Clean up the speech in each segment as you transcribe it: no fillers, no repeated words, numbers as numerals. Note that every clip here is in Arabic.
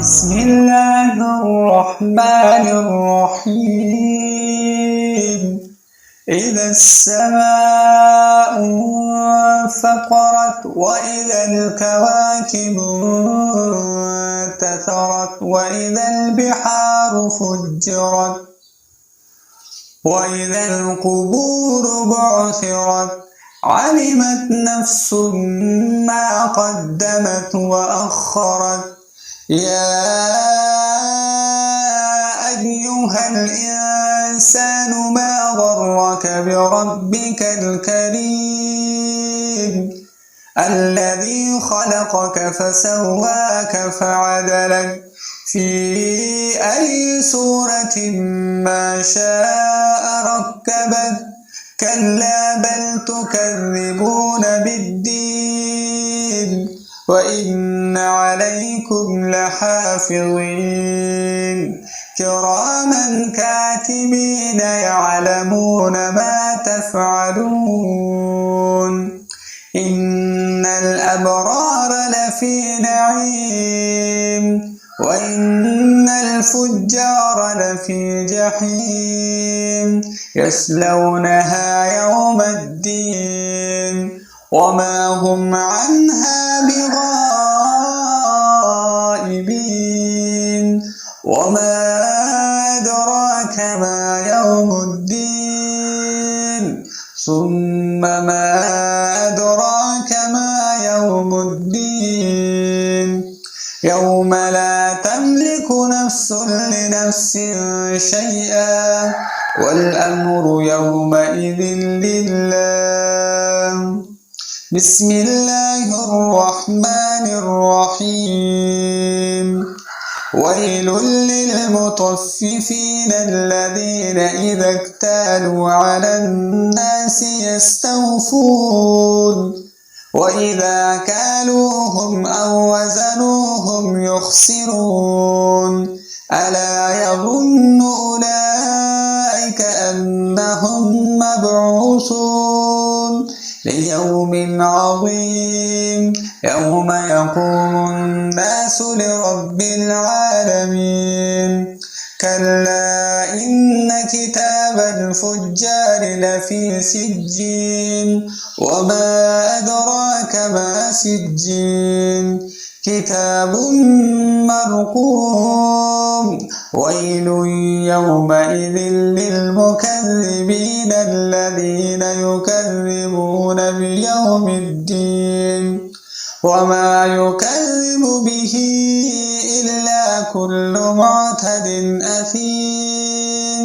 بسم الله الرحمن الرحيم. إذا السماء انفطرت وإذا الكواكب انتثرت وإذا البحار فجرت وإذا القبور بعثرت علمت نفس ما قدمت وأخرت. يا أيها الإنسان ما غرك بربك الكريم الذي خلقك فسواك فعدلك في أي صورة ما شاء ركبك. كلا بل تكذبون بالدين وإن عليكم لحافظين كراما كاتبين يعلمون ما تفعلون. إن الأبرار لفي نعيم وإن الفجار لفي جحيم يصلونها يوم الدين وما هم عنها بغائبين. وما أدراك ما يوم الدين ثم ما أدراك ما يوم الدين يوم لا تملك نفس لنفس شيئا والأمر يومئذ لله. بسم الله الرحمن الرحيم. ويل للمطففين الذين إذا اكتالوا على الناس يستوفون وإذا كالوهم أو وزنوهم يخسرون. ألا يظن أولئك أنهم مبعوثون ليوم عظيم يوم يقوم الناس لرب العالمين. كلا إن كتاب الفجار لفي سجين وما أدراك ما سجين كتاب مرقوم. ويل يومئذ للمكذبين الذين يكذبون بيوم الدين وما يكذب به إلا كل معتد أثيم.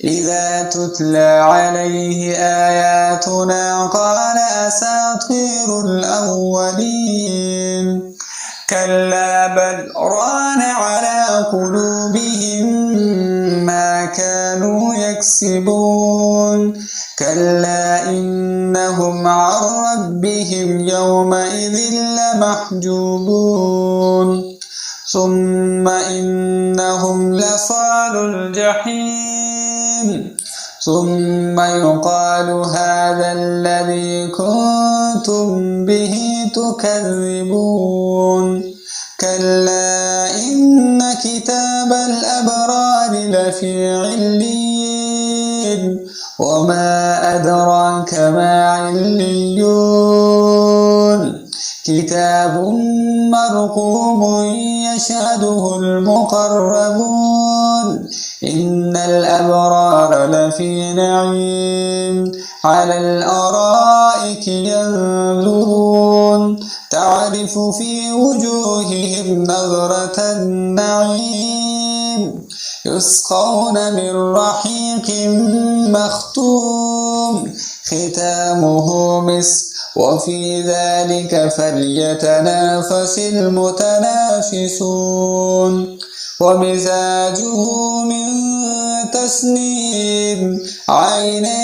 إذا تتلى عليه آياتنا قال أساطير الأولين. كلا بل ران على قلوبهم ما كانوا يكسبون. كلا إنهم عن ربهم يومئذ لمحجوبون. ثم إنهم لصالو الجحيم. ثم يقال هذا الذي كنتم به تكذبون. كلا إن كتاب الأبرار لفي عليين وما أدراك ما عليون. كتاب مرقوم يشهده المقربون. إن الأبرار لفي نعيم على الأرائك ينظرون تعرف في وجوههم نظرة النعيم يسقون من رحيق مختوم ختامه مسك وفي ذلك فليتنافس المتنافسون. ومزاجه من تسنيم عينا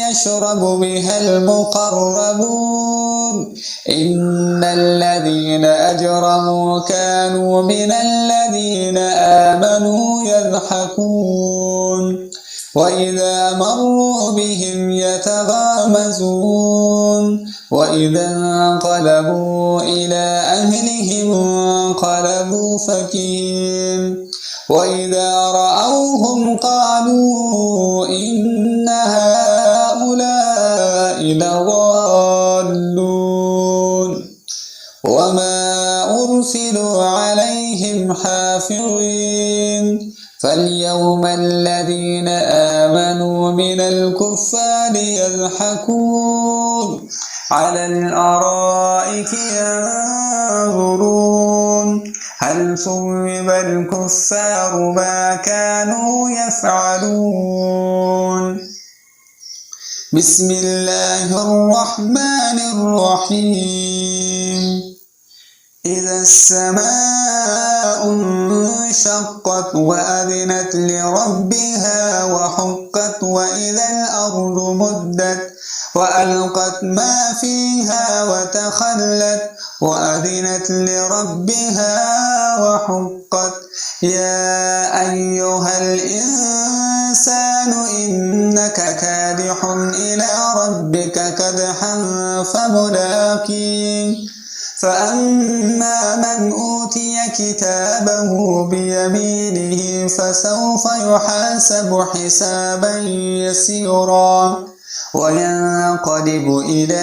يشرب بها المقربون. إن الذين أجرموا كانوا من الذين آمنوا يضحكون وإذا مروا بهم يتغامزون. وإذا انقلبوا إلى أهلهم انقلبوا فكهين وإذا رأوهم قالوا إن هؤلاء لضالون وما أرسلوا عليهم حافظين فاليوم الذين آمنوا من الكفار يضحكون على الأرائك ينظرون هل ثوب الكفار ما كانوا يفعلون بسم الله الرحمن الرحيم إذا السماء انشقت وأذنت لربها وحقت وإذا الأرض مدت وألقت ما فيها وتخلت وأذنت لربها وحقت يا أيها الإنسان إنك كادح إلى ربك كدحا فملاقيه فأما من أوتي كتابه بيمينه فسوف يحاسب حسابا يسيرا وينقلب إلى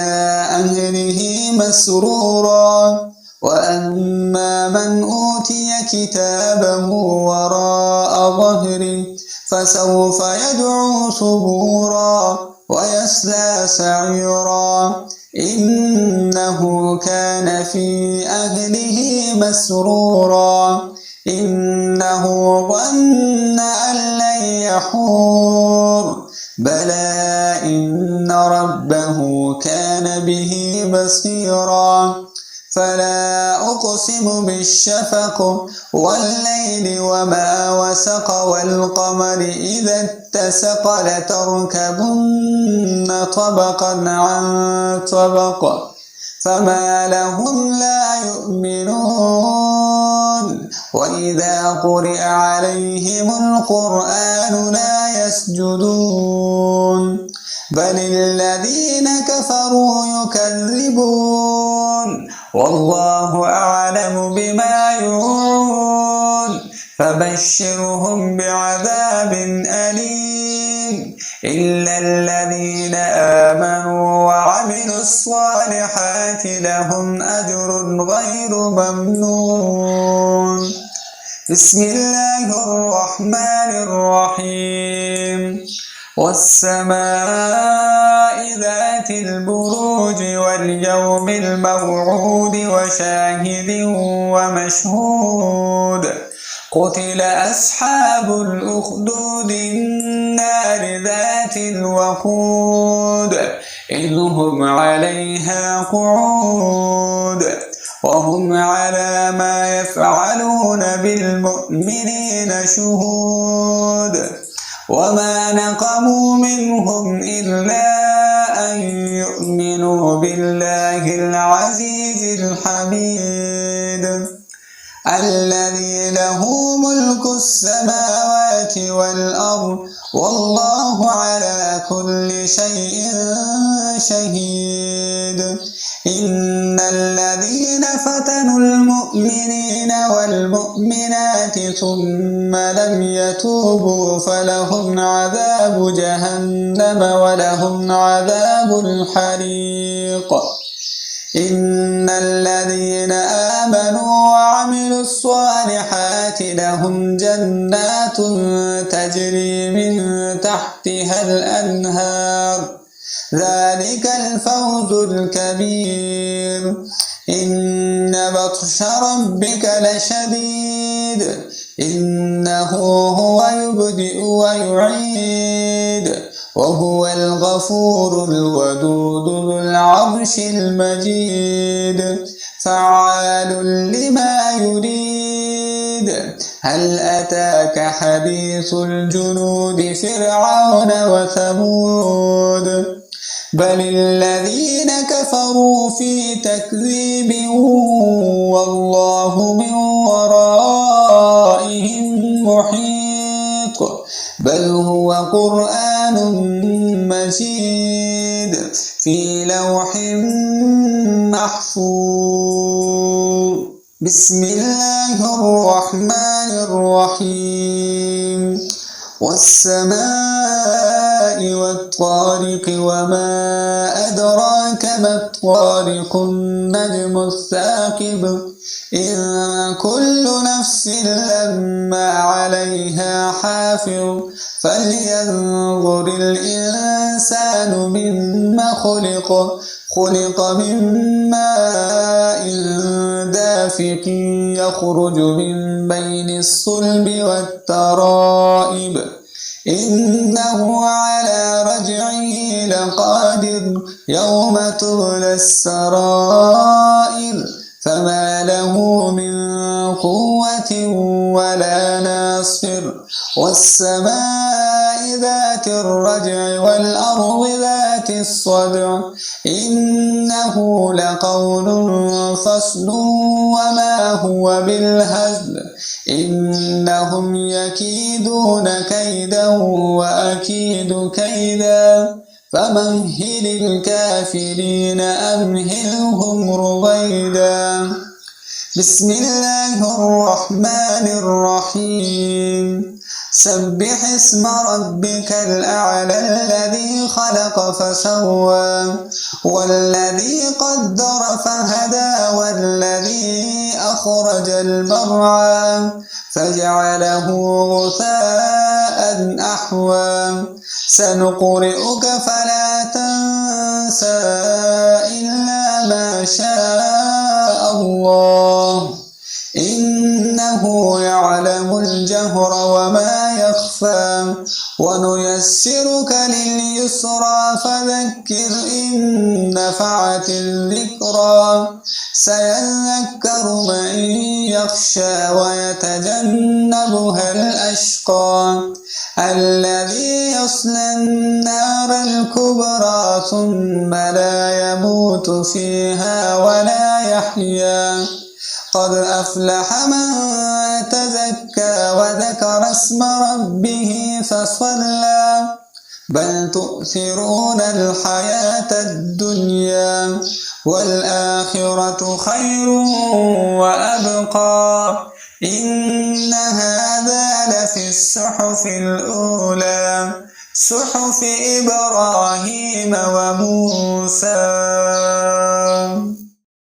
أهله مسرورا وأما من أوتي كتابه وراء ظهره فسوف يدعو ثبورا ويصلى سعيرا إنه كان في أهله مسرورا إنه ظن أن لن يحور بلى إن ربه كان به بصيرا فلا أقسم بالشفق والليل وما وسق والقمر إذا اتسق لتركبن طبقا عن طبق فما لهم لا يؤمنون وإذا قرئ عليهم القرآن لا يسجدون بل الذين كفروا يكذبون والله أعلم بما يوعون فبشرهم بعذاب أليم إلا الذين آمنوا وعملوا الصالحات لهم أجر غير ممنون بسم الله الرحمن الرحيم والسماء ذات البروج واليوم الموعود وشاهد ومشهود قتل أصحاب الأخدود النار ذات الوقود إذ هم عليها قعود وهم على ما يفعلون بالمؤمنين شهود وما نقموا منهم إلا أن يؤمنوا بالله العزيز الحميد الذي له ملك السماوات والأرض والله على كل شيء شهيد إن الذين فتنوا المؤمنين والمؤمنات ثم لم يتوبوا فلهم عذاب جهنم ولهم عذاب الحريق إن الذين آمنوا وعملوا الصالحات لهم جنات تجري من تحتها الأنهار ذلك الفوز الكبير إن بطش ربك لشديد إنه هو يبدئ ويعيد وهو الغفور الودود ذو العرش المجيد فعال لما يريد هل أتاك حديث الجنود فرعون وثمود بل الذين كفروا في تكذيب والله من ورائهم محيط بل هو قرآن مجيد في لوح محفوظ. بسم الله الرحمن الرحيم. والسماء والطارق وما أدراك ما الطارق النجم الثاقب إن كل نفس لما عليها حافظ فلينظر الإنسان مما خلق من ماء دافق يخرج من بين الصلب والترائب إنه على رجعه لقادر يوم تبلى السرائر فما له من قوة ولا ناصر. والسماء ذات الرجع والأرض ذات الصدع إنه لقول فصل وما هو بالهزل إنهم يكيدون كيدا وأكيد كيدا فمهل الكافرين أمهلهم رويدا. بسم الله الرحمن الرحيم. سبح اسم ربك الأعلى الذي خلق فسوى والذي قدر فهدى والذي أخرج المرعى فجعله غثاء أحوى سنقرئك فلا تنسى إلا ما شاء الله إنه يعلم الجهر وما يخفى ونيسرك لليسرى فذكر إن نفعت الذكرى سيذكر من يخشى ويتجنبها الأشقى الذي يصلى النار الكبرى ثم لا يموت فيها ولا يحيا قد أفلح من تزكى وذكر اسم ربه فصلى بل تؤثرون الحياة الدنيا والآخرة خير وأبقى إن هذا لفي الصحف الأولى صحف إبراهيم وموسى.